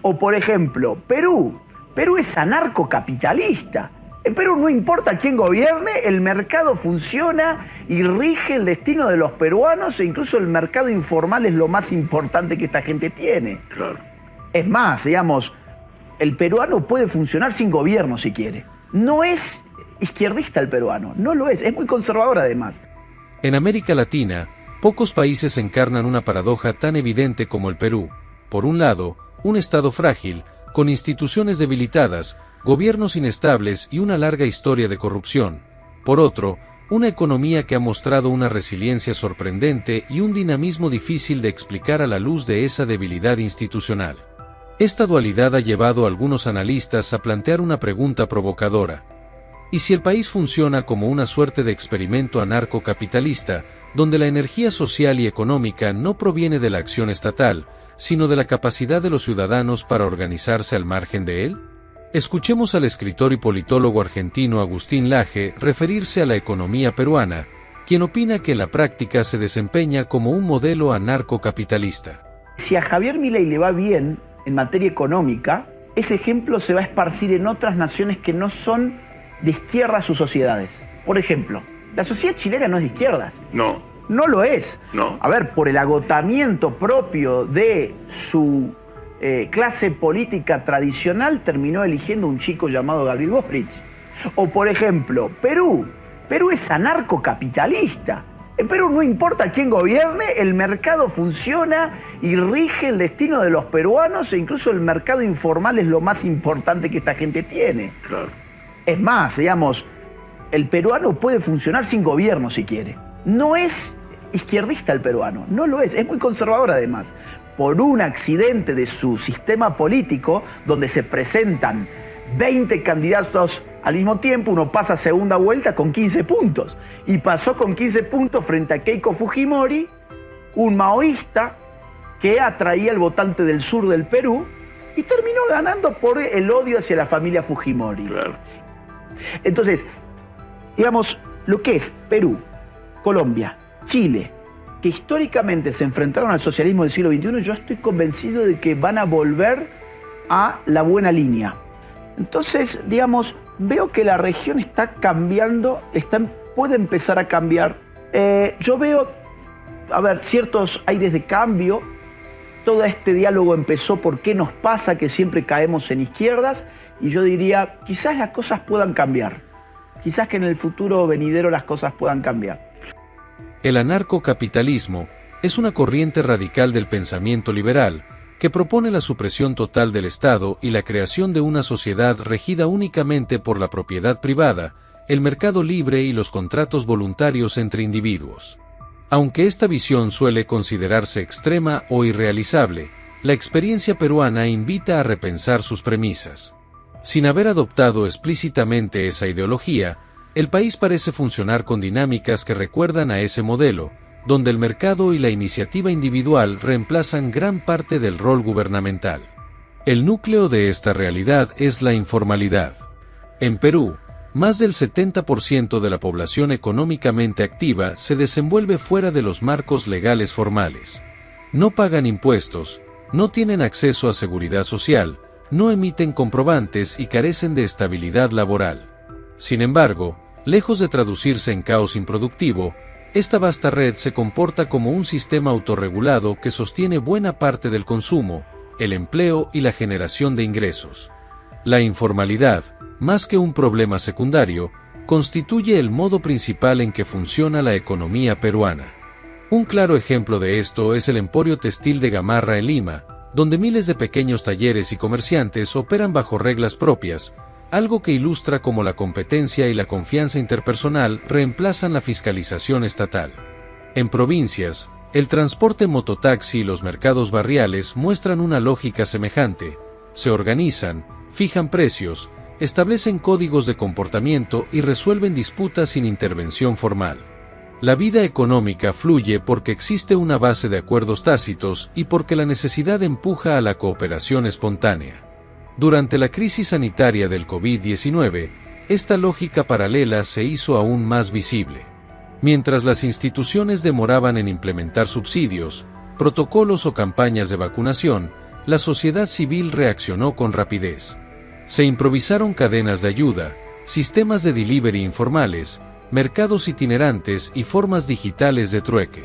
O por ejemplo, Perú. Perú es anarcocapitalista. En Perú no importa quién gobierne, el mercado funciona y rige el destino de los peruanos, e incluso el mercado informal es lo más importante que esta gente tiene. Claro. Es más, digamos, el peruano puede funcionar sin gobierno si quiere. No es izquierdista el peruano, no lo es muy conservador además. En América Latina, pocos países encarnan una paradoja tan evidente como el Perú. Por un lado, un Estado frágil, con instituciones debilitadas, gobiernos inestables y una larga historia de corrupción. Por otro, una economía que ha mostrado una resiliencia sorprendente y un dinamismo difícil de explicar a la luz de esa debilidad institucional. Esta dualidad ha llevado a algunos analistas a plantear una pregunta provocadora. ¿Y si el país funciona como una suerte de experimento anarcocapitalista, donde la energía social y económica no proviene de la acción estatal, sino de la capacidad de los ciudadanos para organizarse al margen de él? Escuchemos al escritor y politólogo argentino Agustín Laje referirse a la economía peruana, quien opina que en la práctica se desempeña como un modelo anarcocapitalista. Si a Javier Milei le va bien en materia económica, ese ejemplo se va a esparcir en otras naciones que no son de izquierda sus sociedades. Por ejemplo, la sociedad chilena no es de izquierdas. No. No lo es. No. A ver, por el agotamiento propio de su clase política tradicional, terminó eligiendo un chico llamado Gabriel Boric. O por ejemplo, Perú. Perú es anarcocapitalista. En Perú no importa quién gobierne, el mercado funciona y rige el destino de los peruanos, e incluso el mercado informal es lo más importante que esta gente tiene. Claro. Es más, digamos, el peruano puede funcionar sin gobierno si quiere. No es izquierdista el peruano, no lo es muy conservador además. Por un accidente de su sistema político, donde se presentan 20 candidatos al mismo tiempo, uno pasa a segunda vuelta con 15 puntos. Y pasó con 15 puntos frente a Keiko Fujimori, un maoísta que atraía al votante del sur del Perú, y terminó ganando por el odio hacia la familia Fujimori. Claro. Entonces, digamos, lo que es Perú, Colombia, Chile, que históricamente se enfrentaron al socialismo del siglo XXI, yo estoy convencido de que van a volver a la buena línea. Entonces, digamos, veo que la región está cambiando, puede empezar a cambiar. Yo veo, ciertos aires de cambio. Todo este diálogo empezó por qué nos pasa que siempre caemos en izquierdas, y yo diría, quizás las cosas puedan cambiar. Quizás que en el futuro venidero las cosas puedan cambiar. El anarcocapitalismo es una corriente radical del pensamiento liberal que propone la supresión total del Estado y la creación de una sociedad regida únicamente por la propiedad privada, el mercado libre y los contratos voluntarios entre individuos. Aunque esta visión suele considerarse extrema o irrealizable, la experiencia peruana invita a repensar sus premisas. Sin haber adoptado explícitamente esa ideología, el país parece funcionar con dinámicas que recuerdan a ese modelo, donde el mercado y la iniciativa individual reemplazan gran parte del rol gubernamental. El núcleo de esta realidad es la informalidad. En Perú, más del 70% de la población económicamente activa se desenvuelve fuera de los marcos legales formales. No pagan impuestos, no tienen acceso a seguridad social, no emiten comprobantes y carecen de estabilidad laboral. Sin embargo, lejos de traducirse en caos improductivo, esta vasta red se comporta como un sistema autorregulado que sostiene buena parte del consumo, el empleo y la generación de ingresos. La informalidad, más que un problema secundario, constituye el modo principal en que funciona la economía peruana. Un claro ejemplo de esto es el Emporio Textil de Gamarra en Lima, donde miles de pequeños talleres y comerciantes operan bajo reglas propias, algo que ilustra cómo la competencia y la confianza interpersonal reemplazan la fiscalización estatal. En provincias, el transporte mototaxi y los mercados barriales muestran una lógica semejante. Se organizan, fijan precios, establecen códigos de comportamiento y resuelven disputas sin intervención formal. La vida económica fluye porque existe una base de acuerdos tácitos y porque la necesidad empuja a la cooperación espontánea. Durante la crisis sanitaria del COVID-19, esta lógica paralela se hizo aún más visible. Mientras las instituciones demoraban en implementar subsidios, protocolos o campañas de vacunación, la sociedad civil reaccionó con rapidez. Se improvisaron cadenas de ayuda, sistemas de delivery informales, mercados itinerantes y formas digitales de trueque.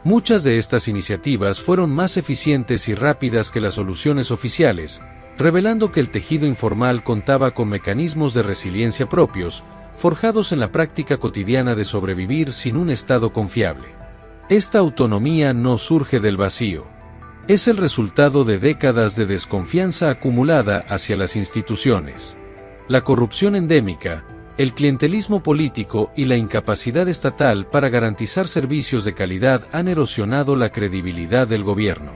Muchas de estas iniciativas fueron más eficientes y rápidas que las soluciones oficiales, revelando que el tejido informal contaba con mecanismos de resiliencia propios, forjados en la práctica cotidiana de sobrevivir sin un Estado confiable. Esta autonomía no surge del vacío. Es el resultado de décadas de desconfianza acumulada hacia las instituciones. La corrupción endémica, el clientelismo político y la incapacidad estatal para garantizar servicios de calidad han erosionado la credibilidad del gobierno.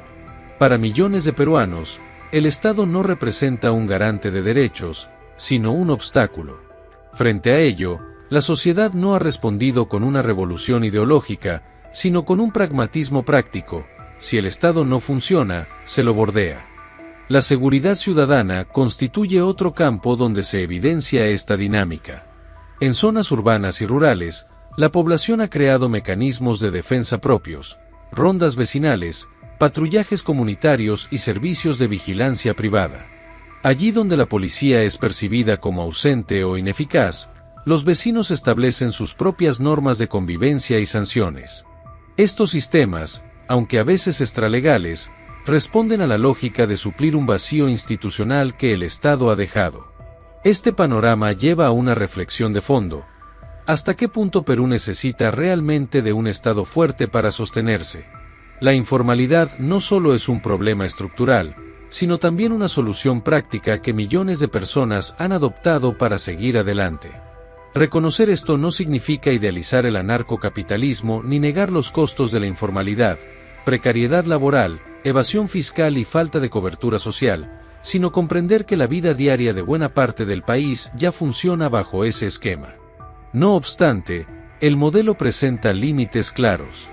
Para millones de peruanos, el Estado no representa un garante de derechos, sino un obstáculo. Frente a ello, la sociedad no ha respondido con una revolución ideológica, sino con un pragmatismo práctico. Si el Estado no funciona, se lo bordea. La seguridad ciudadana constituye otro campo donde se evidencia esta dinámica. En zonas urbanas y rurales, la población ha creado mecanismos de defensa propios, rondas vecinales, patrullajes comunitarios y servicios de vigilancia privada. Allí donde la policía es percibida como ausente o ineficaz, los vecinos establecen sus propias normas de convivencia y sanciones. Estos sistemas, aunque a veces extralegales, responden a la lógica de suplir un vacío institucional que el Estado ha dejado. Este panorama lleva a una reflexión de fondo. ¿Hasta qué punto Perú necesita realmente de un Estado fuerte para sostenerse? La informalidad no solo es un problema estructural, sino también una solución práctica que millones de personas han adoptado para seguir adelante. Reconocer esto no significa idealizar el anarcocapitalismo ni negar los costos de la informalidad, precariedad laboral, evasión fiscal y falta de cobertura social, sino comprender que la vida diaria de buena parte del país ya funciona bajo ese esquema. No obstante, el modelo presenta límites claros.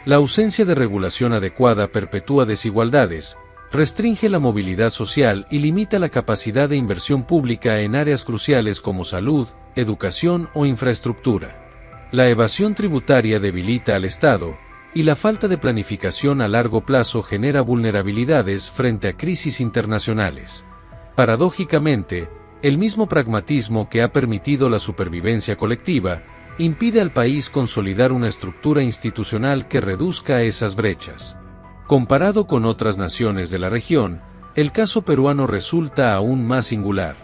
La ausencia de regulación adecuada perpetúa desigualdades, restringe la movilidad social y limita la capacidad de inversión pública en áreas cruciales como salud, educación o infraestructura. La evasión tributaria debilita al Estado, y la falta de planificación a largo plazo genera vulnerabilidades frente a crisis internacionales. Paradójicamente, el mismo pragmatismo que ha permitido la supervivencia colectiva, impide al país consolidar una estructura institucional que reduzca esas brechas. Comparado con otras naciones de la región, el caso peruano resulta aún más singular.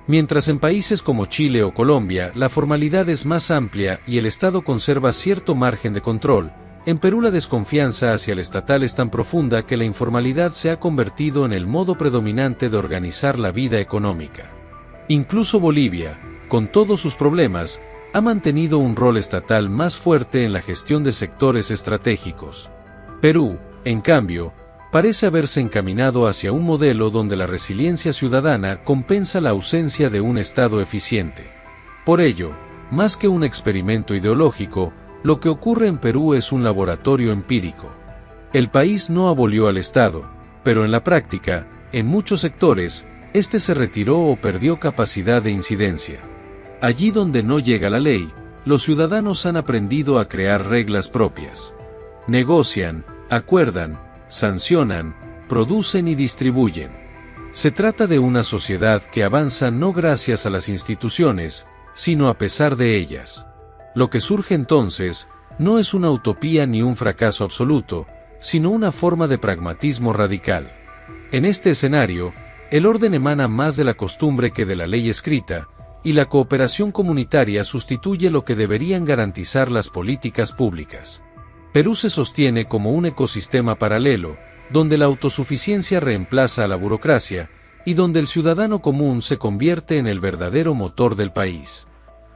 Mientras en países como Chile o Colombia la formalidad es más amplia y el Estado conserva cierto margen de control, en Perú la desconfianza hacia el estatal es tan profunda que la informalidad se ha convertido en el modo predominante de organizar la vida económica. Incluso Bolivia, con todos sus problemas, ha mantenido un rol estatal más fuerte en la gestión de sectores estratégicos. Perú, en cambio, parece haberse encaminado hacia un modelo donde la resiliencia ciudadana compensa la ausencia de un Estado eficiente. Por ello, más que un experimento ideológico, lo que ocurre en Perú es un laboratorio empírico. El país no abolió al Estado, pero en la práctica, en muchos sectores, este se retiró o perdió capacidad de incidencia. Allí donde no llega la ley, los ciudadanos han aprendido a crear reglas propias. Negocian, acuerdan, sancionan, producen y distribuyen. Se trata de una sociedad que avanza no gracias a las instituciones, sino a pesar de ellas. Lo que surge entonces, no es una utopía ni un fracaso absoluto, sino una forma de pragmatismo radical. En este escenario, el orden emana más de la costumbre que de la ley escrita, y la cooperación comunitaria sustituye lo que deberían garantizar las políticas públicas. Perú se sostiene como un ecosistema paralelo, donde la autosuficiencia reemplaza a la burocracia, y donde el ciudadano común se convierte en el verdadero motor del país.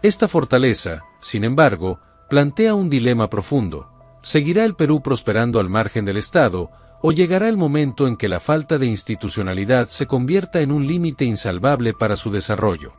Esta fortaleza, sin embargo, plantea un dilema profundo. ¿Seguirá el Perú prosperando al margen del Estado, o llegará el momento en que la falta de institucionalidad se convierta en un límite insalvable para su desarrollo?